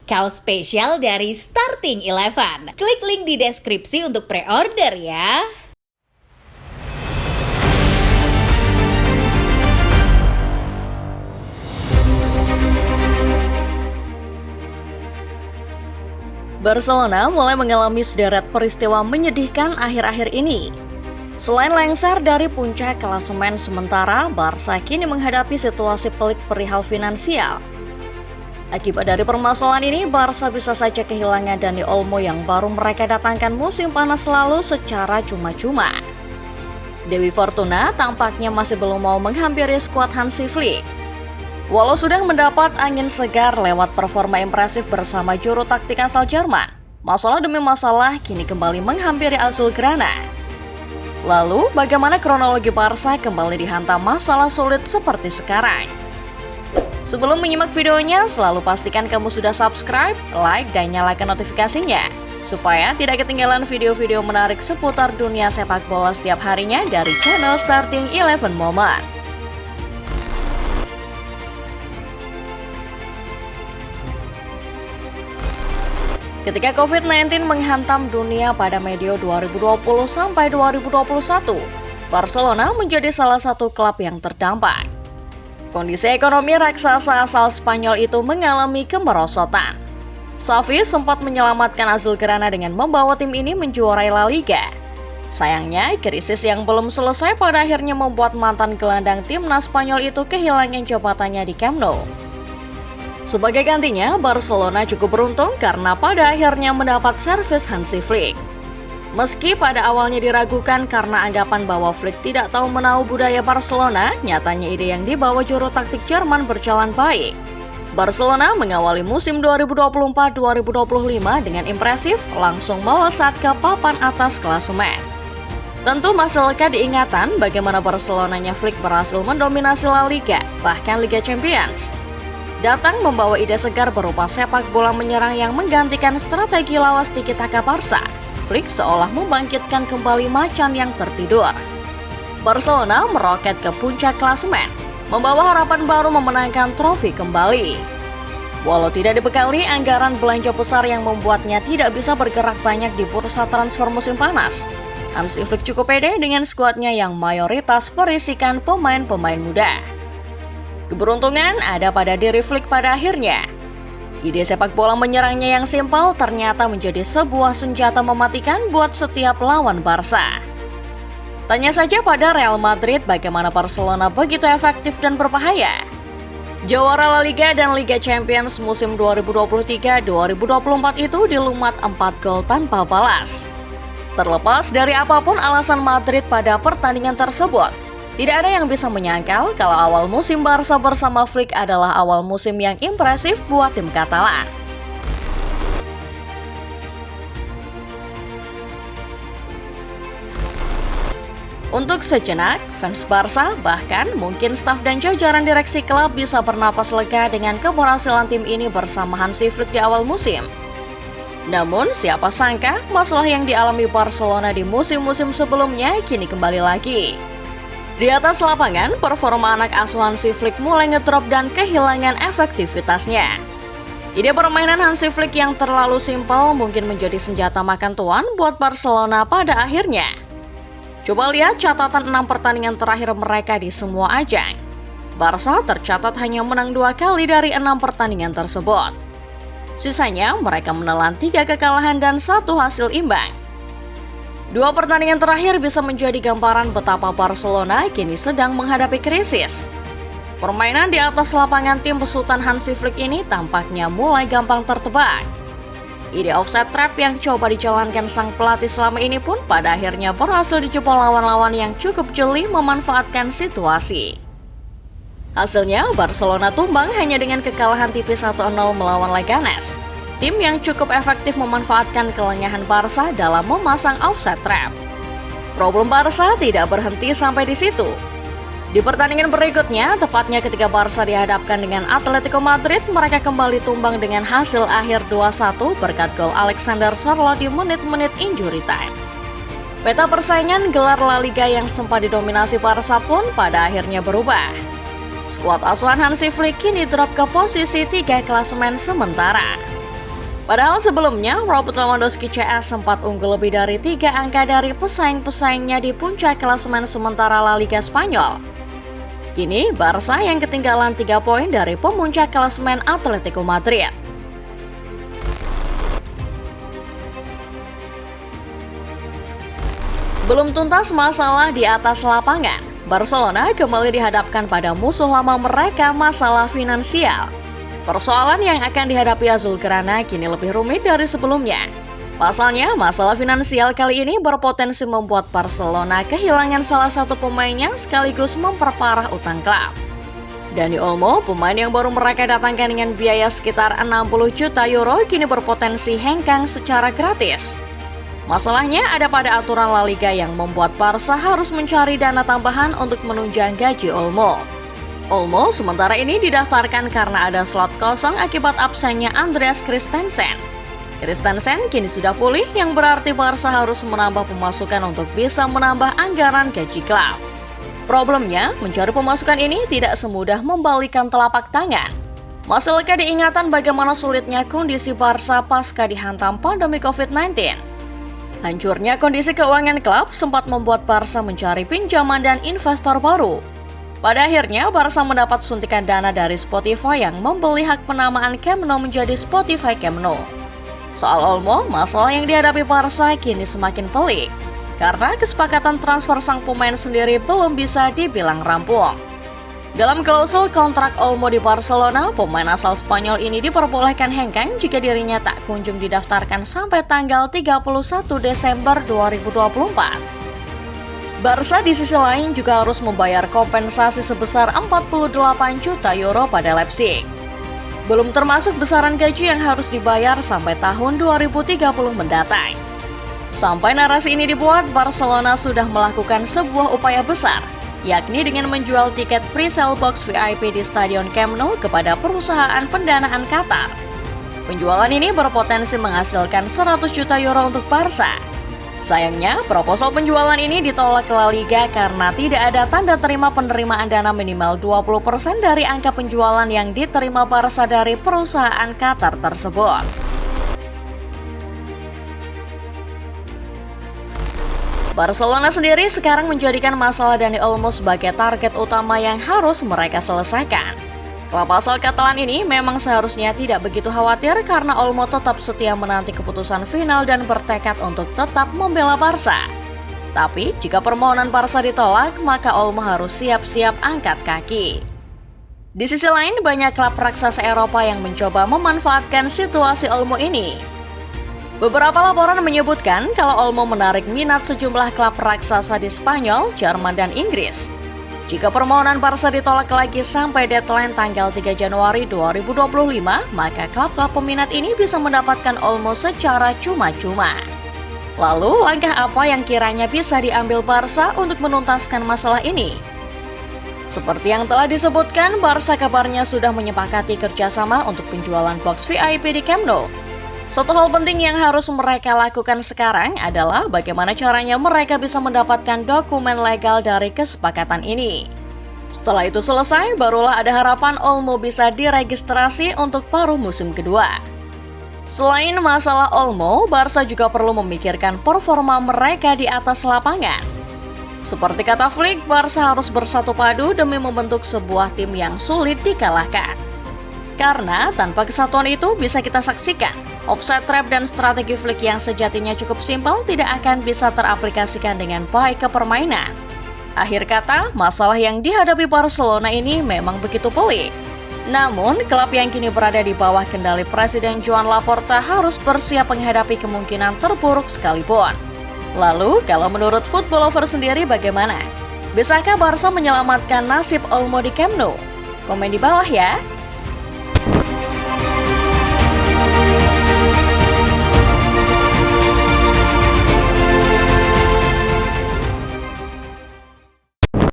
kaos spesial dari Starting Eleven. Klik link di deskripsi untuk pre-order ya. Barcelona mulai mengalami sederet peristiwa menyedihkan akhir-akhir ini. Selain lengser dari puncak klasemen sementara, Barca kini menghadapi situasi pelik perihal finansial. Akibat dari permasalahan ini, Barca bisa saja kehilangan Dani Olmo yang baru mereka datangkan musim panas lalu secara cuma-cuma. Dewi Fortuna tampaknya masih belum mau menghampiri skuad Hansi Flick. Walau sudah mendapat angin segar lewat performa impresif bersama juru taktik asal Jerman, masalah demi masalah kini kembali menghampiri Azulgrana. Lalu, bagaimana kronologi Barca kembali dihantam masalah sulit seperti sekarang? Sebelum menyimak videonya, selalu pastikan kamu sudah subscribe, like, dan nyalakan notifikasinya, supaya tidak ketinggalan video-video menarik seputar dunia sepak bola setiap harinya dari channel Starting Eleven Moment. Ketika COVID-19 menghantam dunia pada medio 2020 sampai 2021, Barcelona menjadi salah satu klub yang terdampak. Kondisi ekonomi raksasa asal Spanyol itu mengalami kemerosotan. Xavi sempat menyelamatkan Azulgrana dengan membawa tim ini menjuarai La Liga. Sayangnya, krisis yang belum selesai pada akhirnya membuat mantan gelandang timnas Spanyol itu kehilangan jabatannya di Camp Nou. Sebagai gantinya, Barcelona cukup beruntung karena pada akhirnya mendapat servis Hansi Flick. Meski pada awalnya diragukan karena anggapan bahwa Flick tidak tahu menahu budaya Barcelona, nyatanya ide yang dibawa juru taktik Jerman berjalan baik. Barcelona mengawali musim 2024-2025 dengan impresif, langsung melesat ke papan atas klasemen. Tentu masih lekat diingatan bagaimana Barcelonanya Flick berhasil mendominasi La Liga, bahkan Liga Champions. Datang membawa ide segar berupa sepak bola menyerang yang menggantikan strategi lawas tiki-taka Barca. Flick seolah membangkitkan kembali macan yang tertidur. Barcelona meroket ke puncak klasemen, membawa harapan baru memenangkan trofi kembali. Walau tidak dibekali anggaran belanja besar yang membuatnya tidak bisa bergerak banyak di bursa transfer musim panas, Hansi Flick cukup pede dengan skuadnya yang mayoritas berisikan pemain-pemain muda. Keberuntungan ada pada diri Flick pada akhirnya. Ide sepak bola menyerangnya yang simpel ternyata menjadi sebuah senjata mematikan buat setiap lawan Barca. Tanya saja pada Real Madrid bagaimana Barcelona begitu efektif dan berbahaya. Jawara La Liga dan Liga Champions musim 2023-2024 itu dilumat 4 gol tanpa balas. Terlepas dari apapun alasan Madrid pada pertandingan tersebut, tidak ada yang bisa menyangkal kalau awal musim Barca bersama Flick adalah awal musim yang impresif buat tim Katalan. Untuk sejenak, fans Barca, bahkan mungkin staf dan jajaran direksi klub bisa bernapas lega dengan keberhasilan tim ini bersama Hansi Flick di awal musim. Namun, siapa sangka masalah yang dialami Barcelona di musim-musim sebelumnya kini kembali lagi. Di atas lapangan, performa anak asuh Hansi Flick mulai ngedrop dan kehilangan efektivitasnya. Ide permainan Hansi Flick yang terlalu simpel mungkin menjadi senjata makan tuan buat Barcelona pada akhirnya. Coba lihat catatan 6 pertandingan terakhir mereka di semua ajang. Barca tercatat hanya menang 2 kali dari 6 pertandingan tersebut. Sisanya mereka menelan 3 kekalahan dan 1 hasil imbang. 2 pertandingan terakhir bisa menjadi gambaran betapa Barcelona kini sedang menghadapi krisis. Permainan di atas lapangan tim besutan Hansi Flick ini tampaknya mulai gampang tertebak. Ide offside trap yang coba dijalankan sang pelatih selama ini pun pada akhirnya berhasil dijebol lawan-lawan yang cukup jeli memanfaatkan situasi. Hasilnya, Barcelona tumbang hanya dengan kekalahan tipis 1-0 melawan Leganes. Tim yang cukup efektif memanfaatkan kelengahan Barca dalam memasang offside trap. Problem Barca tidak berhenti sampai di situ. Di pertandingan berikutnya, tepatnya ketika Barca dihadapkan dengan Atletico Madrid, mereka kembali tumbang dengan hasil akhir 2-1 berkat gol Alexander Sørloth di menit-menit injury time. Peta persaingan gelar La Liga yang sempat didominasi Barca pun pada akhirnya berubah. Skuad asuhan Hansi Flick kini drop ke posisi 3 klasemen sementara. Padahal sebelumnya, Robert Lewandowski CS sempat unggul lebih dari 3 angka dari pesaing-pesaingnya di puncak klasemen sementara La Liga Spanyol. Kini, Barca yang ketinggalan 3 poin dari pemuncak klasemen Atletico Madrid. Belum tuntas masalah di atas lapangan, Barcelona kembali dihadapkan pada musuh lama mereka, masalah finansial. Persoalan yang akan dihadapi Azulgrana kini lebih rumit dari sebelumnya. Pasalnya, masalah finansial kali ini berpotensi membuat Barcelona kehilangan salah satu pemainnya sekaligus memperparah utang klub. Dani Olmo, pemain yang baru mereka datangkan dengan biaya sekitar 60 juta euro, kini berpotensi hengkang secara gratis. Masalahnya ada pada aturan La Liga yang membuat Barca harus mencari dana tambahan untuk menunjang gaji Olmo. Olmo sementara ini didaftarkan karena ada slot kosong akibat absennya Andreas Christensen. Christensen kini sudah pulih, yang berarti Barca harus menambah pemasukan untuk bisa menambah anggaran gaji klub. Problemnya, mencari pemasukan ini tidak semudah membalikan telapak tangan. Masih leka diingatan bagaimana sulitnya kondisi Barca pasca dihantam pandemi COVID-19. Hancurnya kondisi keuangan klub sempat membuat Barca mencari pinjaman dan investor baru. Pada akhirnya, Barca mendapat suntikan dana dari Spotify yang membeli hak penamaan Camp Nou menjadi Spotify Camp Nou. Soal Olmo, masalah yang dihadapi Barca kini semakin pelik, karena kesepakatan transfer sang pemain sendiri belum bisa dibilang rampung. Dalam klausul kontrak Olmo di Barcelona, pemain asal Spanyol ini diperbolehkan hengkang jika dirinya tak kunjung didaftarkan sampai tanggal 31 Desember 2024. Barca di sisi lain juga harus membayar kompensasi sebesar 48 juta euro pada Leipzig. Belum termasuk besaran gaji yang harus dibayar sampai tahun 2030 mendatang. Sampai narasi ini dibuat, Barcelona sudah melakukan sebuah upaya besar, yakni dengan menjual tiket pre-sale box VIP di Stadion Camp Nou kepada perusahaan pendanaan Qatar. Penjualan ini berpotensi menghasilkan 100 juta euro untuk Barca. Sayangnya, proposal penjualan ini ditolak La Liga karena tidak ada tanda terima penerimaan dana minimal 20% dari angka penjualan yang diterima Barca dari perusahaan Qatar tersebut. Barcelona sendiri sekarang menjadikan masalah Dani Olmo sebagai target utama yang harus mereka selesaikan. Klub asal Catalan ini memang seharusnya tidak begitu khawatir karena Olmo tetap setia menanti keputusan final dan bertekad untuk tetap membela Barca. Tapi jika permohonan Barca ditolak, maka Olmo harus siap-siap angkat kaki. Di sisi lain, banyak klub raksasa Eropa yang mencoba memanfaatkan situasi Olmo ini. Beberapa laporan menyebutkan kalau Olmo menarik minat sejumlah klub raksasa di Spanyol, Jerman, dan Inggris. Jika permohonan Barca ditolak lagi sampai deadline tanggal 3 Januari 2025, maka klub-klub peminat ini bisa mendapatkan Olmo secara cuma-cuma. Lalu, langkah apa yang kiranya bisa diambil Barca untuk menuntaskan masalah ini? Seperti yang telah disebutkan, Barca kabarnya sudah menyepakati kerjasama untuk penjualan box VIP di Camp Nou. Satu hal penting yang harus mereka lakukan sekarang adalah bagaimana caranya mereka bisa mendapatkan dokumen legal dari kesepakatan ini. Setelah itu selesai, barulah ada harapan Olmo bisa diregistrasi untuk paruh musim kedua. Selain masalah Olmo, Barca juga perlu memikirkan performa mereka di atas lapangan. Seperti kata Flick, Barca harus bersatu padu demi membentuk sebuah tim yang sulit dikalahkan. Karena tanpa kesatuan itu bisa kita saksikan, offside trap dan strategi Flick yang sejatinya cukup simpel tidak akan bisa teraplikasikan dengan baik ke permainan. Akhir kata, masalah yang dihadapi Barcelona ini memang begitu pelik. Namun, klub yang kini berada di bawah kendali Presiden Joan Laporta harus bersiap menghadapi kemungkinan terburuk sekalipun. Lalu, kalau menurut Football Lover sendiri bagaimana? Bisakah Barca menyelamatkan nasib Olmo di Camp Nou? Komen di bawah ya!